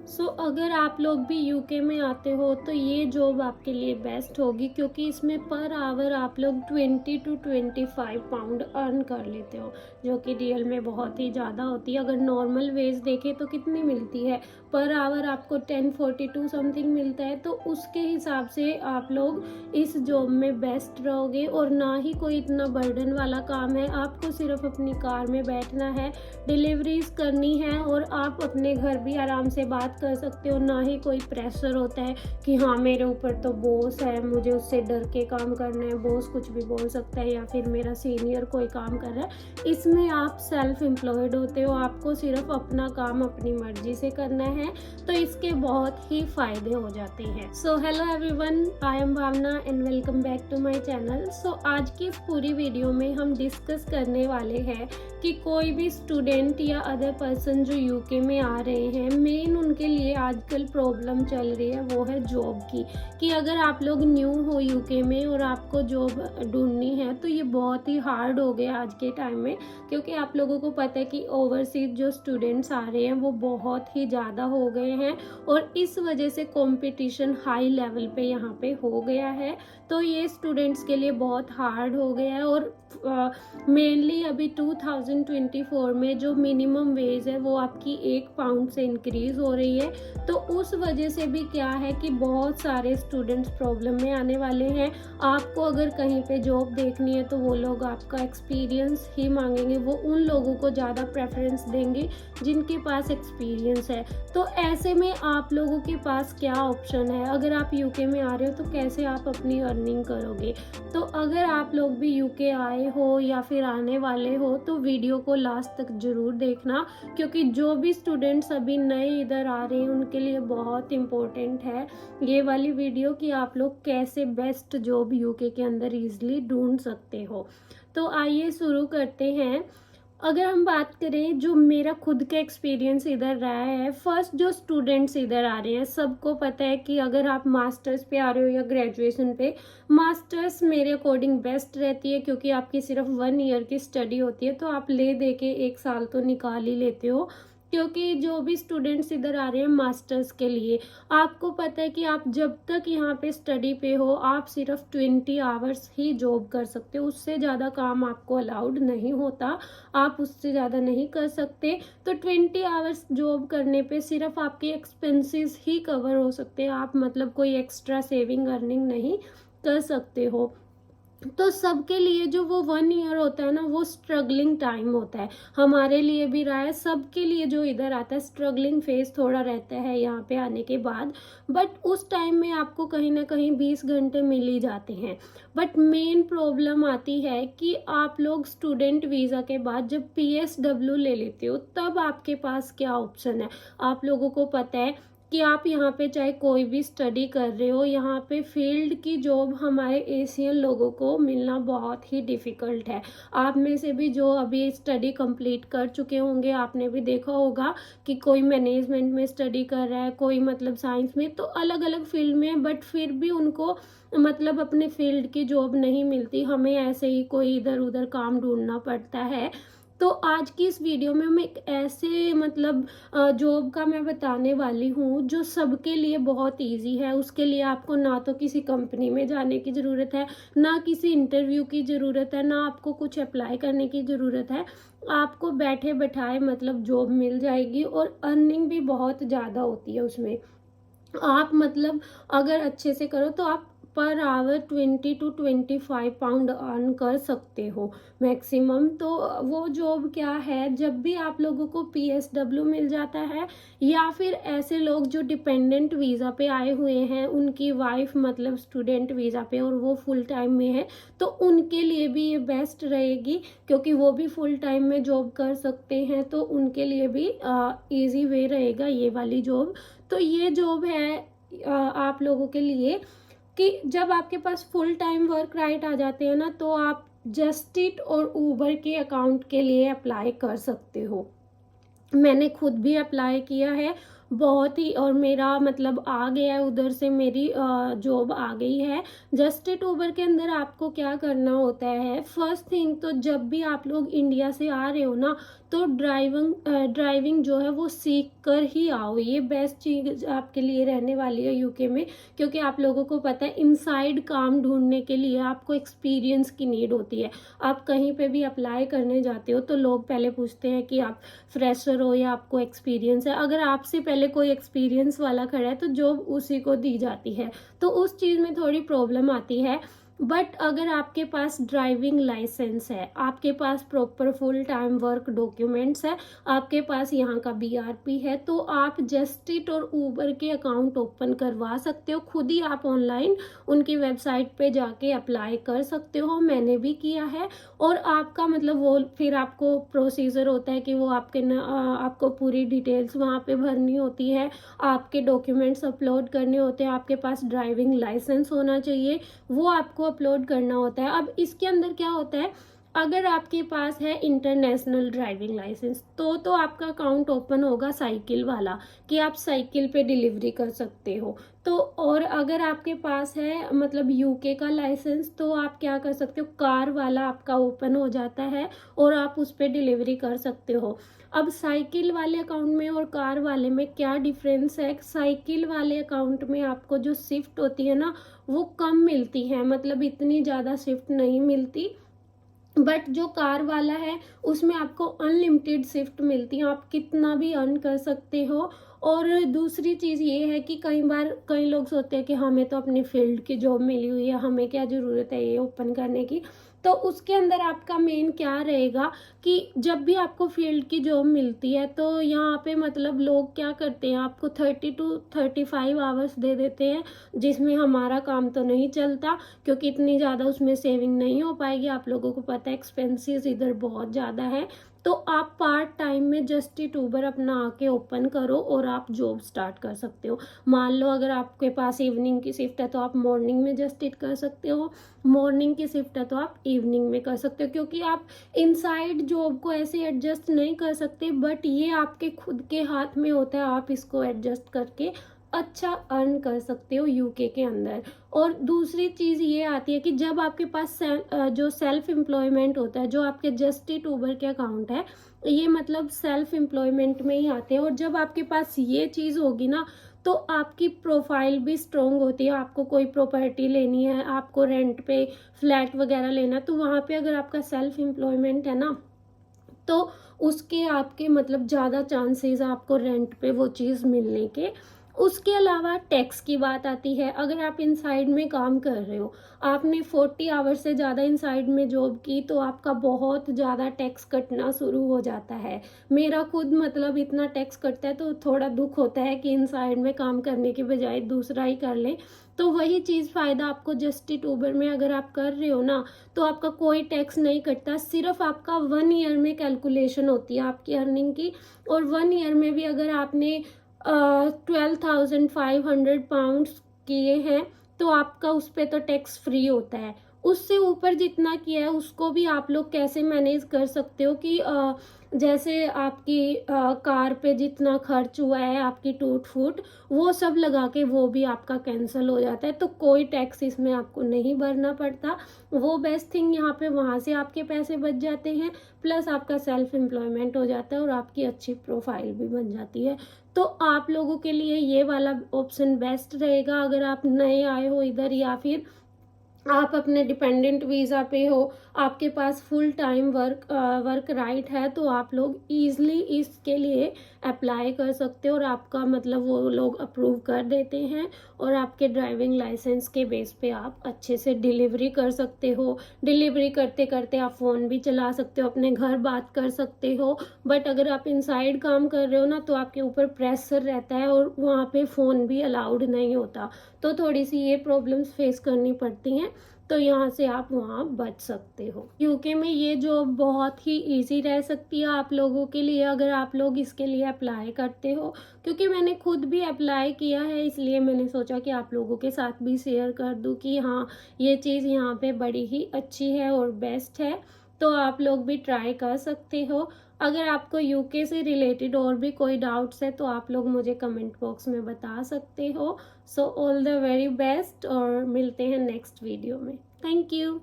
अगर आप लोग भी यूके में आते हो तो ये जॉब आपके लिए बेस्ट होगी, क्योंकि इसमें पर आवर आप लोग 20 टू 25 पाउंड अर्न कर लेते हो, जो कि रियल में बहुत ही ज़्यादा होती है। अगर नॉर्मल वेज देखें तो कितनी मिलती है, पर आवर आपको 1042 समथिंग मिलता है। तो उसके हिसाब से आप लोग इस जॉब में बेस्ट रहोगे, और ना ही कोई इतना बर्डन वाला काम है। आपको सिर्फ अपनी कार में बैठना है, डिलीवरीज करनी है, और आप अपने घर भी आराम से बात कर सकते हो। ना ही कोई प्रेशर होता है कि हाँ मेरे ऊपर तो बॉस है, मुझे उससे डर के काम करना है, बॉस कुछ भी बोल सकता है, या फिर मेरा सीनियर कोई काम कर रहा है। इसमें आप सेल्फ एम्प्लॉयड होते हो, आपको सिर्फ अपना काम अपनी मर्जी से करना है, तो इसके बहुत ही फायदे हो जाते हैं। So hello everyone, I am Bhavna and welcome back to my channel. आज की इस पूरी वीडियो में हम डिस्कस करने वाले हैं कि कोई भी स्टूडेंट या अदर पर्सन जो यूके में आ रहे हैं, मेन उनके लिए आजकल प्रॉब्लम चल रही है वो है जॉब की। कि अगर आप लोग न्यू हो यूके में और आपको जॉब ढूंढनी है तो ये बहुत ही हार्ड हो गया आज के टाइम में, क्योंकि आप लोगों को पता है कि ओवरसीज जो स्टूडेंट्स आ रहे हैं वो बहुत ही ज़्यादा हो गए हैं, और इस वजह से कंपटीशन हाई लेवल पे यहाँ पे हो गया है। तो ये स्टूडेंट्स के लिए बहुत हार्ड हो गया है, और मेनली अभी 2024 में जो मिनिमम वेज है वो आपकी 1 पाउंड से इंक्रीज हो रही है। तो उस वजह से भी क्या है कि बहुत सारे स्टूडेंट्स प्रॉब्लम में आने वाले हैं। आपको अगर कहीं पे जॉब देखनी है तो वो लोग आपका एक्सपीरियंस ही मांगेंगे, वो उन लोगों को ज़्यादा प्रेफरेंस देंगे जिनके पास एक्सपीरियंस है। तो ऐसे में आप लोगों के पास क्या ऑप्शन है? अगर आप यूके में आ रहे हो तो कैसे आप अपनी अर्निंग करोगे? तो अगर आप लोग भी यूके आए हो या फिर आने वाले हो तो वीडियो को लास्ट तक ज़रूर देखना, क्योंकि जो भी स्टूडेंट्स अभी नए इधर आ रहे हैं उनके लिए बहुत इम्पोर्टेंट है ये वाली वीडियो कि आप लोग कैसे बेस्ट जॉब यूके के अंदर ईजिली ढूंढ सकते हो। तो आइए शुरू करते हैं। अगर हम बात करें जो मेरा खुद का एक्सपीरियंस इधर रहा है, फर्स्ट जो स्टूडेंट्स इधर आ रहे हैं सबको पता है कि अगर आप मास्टर्स पे आ रहे हो या ग्रेजुएशन पे, मास्टर्स मेरे अकॉर्डिंग बेस्ट रहती है, क्योंकि आपकी सिर्फ 1 ईयर की स्टडी होती है, तो आप ले दे के 1 साल तो निकाल ही लेते हो। क्योंकि जो भी स्टूडेंट्स इधर आ रहे हैं मास्टर्स के लिए, आपको पता है कि आप जब तक यहाँ पे स्टडी पे हो आप सिर्फ 20 आवर्स ही जॉब कर सकते हो, उससे ज़्यादा काम आपको अलाउड नहीं होता, आप उससे ज़्यादा नहीं कर सकते। तो 20 आवर्स जॉब करने पे सिर्फ आपके एक्सपेंसेस ही कवर हो सकते हैं, आप मतलब कोई एक्स्ट्रा सेविंग अर्निंग नहीं कर सकते हो। तो सबके लिए जो वो 1 ईयर होता है ना, वो स्ट्रगलिंग टाइम होता है, हमारे लिए भी रहा है, सबके लिए जो इधर आता है स्ट्रगलिंग फेज थोड़ा रहता है यहाँ पे आने के बाद। बट उस टाइम में आपको कहीं ना कहीं 20 घंटे मिल ही जाते हैं। बट मेन प्रॉब्लम आती है कि आप लोग स्टूडेंट वीज़ा के बाद जब PSW ले लेते हो तब आपके पास क्या ऑप्शन है। आप लोगों को पता है कि आप यहाँ पे चाहे कोई भी स्टडी कर रहे हो, यहाँ पे फील्ड की जॉब हमारे एशियन लोगों को मिलना बहुत ही डिफ़िकल्ट है। आप में से भी जो अभी स्टडी कंप्लीट कर चुके होंगे आपने भी देखा होगा कि कोई मैनेजमेंट में स्टडी कर रहा है, कोई मतलब साइंस में, तो अलग अलग फील्ड में, बट फिर भी उनको मतलब अपने फील्ड की जॉब नहीं मिलती, हमें ऐसे ही कोई इधर उधर काम ढूंढना पड़ता है। तो आज की इस वीडियो में मैं एक ऐसे मतलब जॉब का मैं बताने वाली हूँ जो सबके लिए बहुत इजी है। उसके लिए आपको ना तो किसी कंपनी में जाने की ज़रूरत है, ना किसी इंटरव्यू की ज़रूरत है, ना आपको कुछ अप्लाई करने की ज़रूरत है। आपको बैठे बैठाए मतलब जॉब मिल जाएगी, और अर्निंग भी बहुत ज़्यादा होती है उसमें। आप मतलब अगर अच्छे से करो तो आप per hour 20 to 25 pound earn कर सकते हो मैक्सिमम। तो वो जॉब क्या है, जब भी आप लोगों को PSW मिल जाता है, या फिर ऐसे लोग जो डिपेंडेंट वीज़ा पे आए हुए हैं, उनकी वाइफ मतलब स्टूडेंट वीज़ा पे और वो फुल टाइम में है, तो उनके लिए भी ये बेस्ट रहेगी, क्योंकि वो भी फुल टाइम में जॉब कर सकते हैं, तो उनके लिए भी ईजी वे रहेगा ये वाली जॉब। तो ये जॉब है आप लोगों के लिए कि जब आपके पास फुल टाइम वर्क राइट आ जाते हैं ना, तो आप जस्ट इट और ऊबर के अकाउंट के लिए अप्लाई कर सकते हो। मैंने खुद भी अप्लाई किया है बहुत ही, और मेरा मतलब आ गया है, उधर से मेरी जॉब आ गई है। जस्ट इट उबर के अंदर आपको क्या करना होता है, फर्स्ट थिंग तो जब भी आप लोग इंडिया से आ रहे हो ना, तो ड्राइविंग जो है वो सीख कर ही आओ। ये बेस्ट चीज़ आपके लिए रहने वाली है यूके में, क्योंकि आप लोगों को पता है इनसाइड काम ढूंढने के लिए आपको एक्सपीरियंस की नीड होती है। आप कहीं पे भी अप्लाई करने जाते हो तो लोग पहले पूछते हैं कि आप फ्रेशर हो या आपको एक्सपीरियंस है। अगर आपसे पहले कोई एक्सपीरियंस वाला खड़ा है तो जॉब उसी को दी जाती है, तो उस चीज़ में थोड़ी प्रॉब्लम आती है। बट अगर आपके पास ड्राइविंग लाइसेंस है, आपके पास proper full time work documents है, आपके पास यहाँ का बीआरपी है, तो आप जस्ट इट और ऊबर के अकाउंट ओपन करवा सकते हो। खुद ही आप ऑनलाइन उनकी वेबसाइट पे जाके अप्लाई कर सकते हो, मैंने भी किया है। और आपका मतलब वो फिर आपको प्रोसीजर होता है कि वो आपको पूरी डिटेल्स वहाँ पे भरनी होती है, आपके डॉक्यूमेंट्स अपलोड करने होते हैं, आपके पास ड्राइविंग लाइसेंस होना चाहिए, वो आपको अपलोड करना होता है। अब इसके अंदर क्या होता है, अगर आपके पास है इंटरनेशनल ड्राइविंग लाइसेंस तो आपका अकाउंट ओपन होगा साइकिल वाला, कि आप साइकिल पे डिलीवरी कर सकते हो। तो और अगर आपके पास है मतलब यूके का लाइसेंस तो आप क्या कर सकते हो, कार वाला आपका ओपन हो जाता है और आप उस पर डिलीवरी कर सकते हो। अब साइकिल वाले अकाउंट में और कार वाले में क्या डिफरेंस है, साइकिल वाले अकाउंट में आपको जो शिफ्ट होती है ना वो कम मिलती है, मतलब इतनी ज़्यादा शिफ्ट नहीं मिलती। बट जो कार वाला है उसमें आपको अनलिमिटेड शिफ्ट मिलती है, आप कितना भी अर्न कर सकते हो। और दूसरी चीज़ ये है कि कई बार कई लोग सोचते हैं कि हमें तो अपनी फील्ड की जॉब मिली हुई है, हमें क्या ज़रूरत है ये ओपन करने की। तो उसके अंदर आपका मेन क्या रहेगा कि जब भी आपको फील्ड की जॉब मिलती है तो यहाँ पे मतलब लोग क्या करते हैं, आपको 30 to 35 आवर्स दे देते हैं, जिसमें हमारा काम तो नहीं चलता, क्योंकि इतनी ज़्यादा उसमें सेविंग नहीं हो पाएगी। आप लोगों को पता है एक्सपेंसेस इधर बहुत ज़्यादा है। तो आप पार्ट टाइम में जस्ट इट ऊबर अपना आके ओपन करो और आप जॉब स्टार्ट कर सकते हो। मान लो अगर आपके पास इवनिंग की शिफ्ट है तो आप मॉर्निंग में जस्ट इट कर सकते हो, मॉर्निंग की शिफ्ट है तो आप इवनिंग में कर सकते हो, क्योंकि आप इनसाइड जॉब को ऐसे एडजस्ट नहीं कर सकते। बट ये आपके खुद के हाथ में होता है, आप इसको एडजस्ट करके अच्छा अर्न कर सकते हो यूके के अंदर। और दूसरी चीज़ ये आती है कि जब आपके पास जो सेल्फ एम्प्लॉयमेंट होता है, जो आपके जस्ट इट ऊबर के अकाउंट है, ये मतलब सेल्फ एम्प्लॉयमेंट में ही आते हैं। और जब आपके पास ये चीज़ होगी ना तो आपकी प्रोफाइल भी स्ट्रॉन्ग होती है। आपको कोई प्रॉपर्टी लेनी है, आपको रेंट पे फ्लैट वगैरह लेना है, तो वहाँ पे अगर आपका सेल्फ एम्प्लॉयमेंट है ना तो उसके आपके मतलब ज़्यादा चांसेस आपको रेंट पे वो चीज़ मिलने के। उसके अलावा टैक्स की बात आती है, अगर आप इनसाइड में काम कर रहे हो, आपने 40 आवर्स से ज़्यादा इनसाइड में जॉब की तो आपका बहुत ज़्यादा टैक्स कटना शुरू हो जाता है। मेरा खुद मतलब इतना टैक्स कटता है तो थोड़ा दुख होता है कि इनसाइड में काम करने के बजाय दूसरा ही कर लें। तो वही चीज़ फ़ायदा आपको जस्ट इट ऊबर में अगर आप कर रहे हो ना तो आपका कोई टैक्स नहीं कटता, सिर्फ आपका 1 ईयर में कैलकुलेशन होती है आपकी अर्निंग की। और 1 ईयर में भी अगर आपने 12,500 किए हैं तो आपका उस पर तो टैक्स फ्री होता है। उससे ऊपर जितना किया है उसको भी आप लोग कैसे मैनेज कर सकते हो कि जैसे आपकी कार पे जितना खर्च हुआ है, आपकी टूट फूट, वो सब लगा के वो भी आपका कैंसिल हो जाता है, तो कोई टैक्स इसमें आपको नहीं भरना पड़ता। वो बेस्ट थिंग यहाँ पे, वहाँ से आपके पैसे बच जाते हैं, प्लस आपका सेल्फ एम्प्लॉयमेंट हो जाता है और आपकी अच्छी प्रोफाइल भी बन जाती है। तो आप लोगों के लिए ये वाला ऑप्शन बेस्ट रहेगा अगर आप नए आए हो इधर, या फिर आप अपने डिपेंडेंट वीज़ा पे हो, आपके पास फुल टाइम वर्क राइट है, तो आप लोग ईज़िली इसके लिए अप्लाई कर सकते हो और आपका मतलब वो लोग अप्रूव कर देते हैं और आपके ड्राइविंग लाइसेंस के बेस पे आप अच्छे से डिलीवरी कर सकते हो। डिलीवरी करते करते आप फ़ोन भी चला सकते हो, अपने घर बात कर सकते हो। बट अगर आप इनसाइड काम कर रहे हो ना तो आपके ऊपर प्रेशर रहता है और वहाँ पे फ़ोन भी अलाउड नहीं होता, तो थोड़ी सी ये प्रॉब्लम्स फेस करनी पड़ती हैं। तो यहाँ से आप वहाँ बच सकते हो। यूके में ये जॉब बहुत ही इजी रह सकती है आप लोगों के लिए अगर आप लोग इसके लिए अप्लाई करते हो, क्योंकि मैंने खुद भी अप्लाई किया है, इसलिए मैंने सोचा कि आप लोगों के साथ भी शेयर कर दूँ कि हाँ ये चीज़ यहाँ पे बड़ी ही अच्छी है और बेस्ट है। तो आप लोग भी ट्राई कर सकते हो। अगर आपको यूके से रिलेटेड और भी कोई डाउट्स है तो आप लोग मुझे कमेंट बॉक्स में बता सकते हो। So all the very best और मिलते हैं नेक्स्ट वीडियो में। Thank you.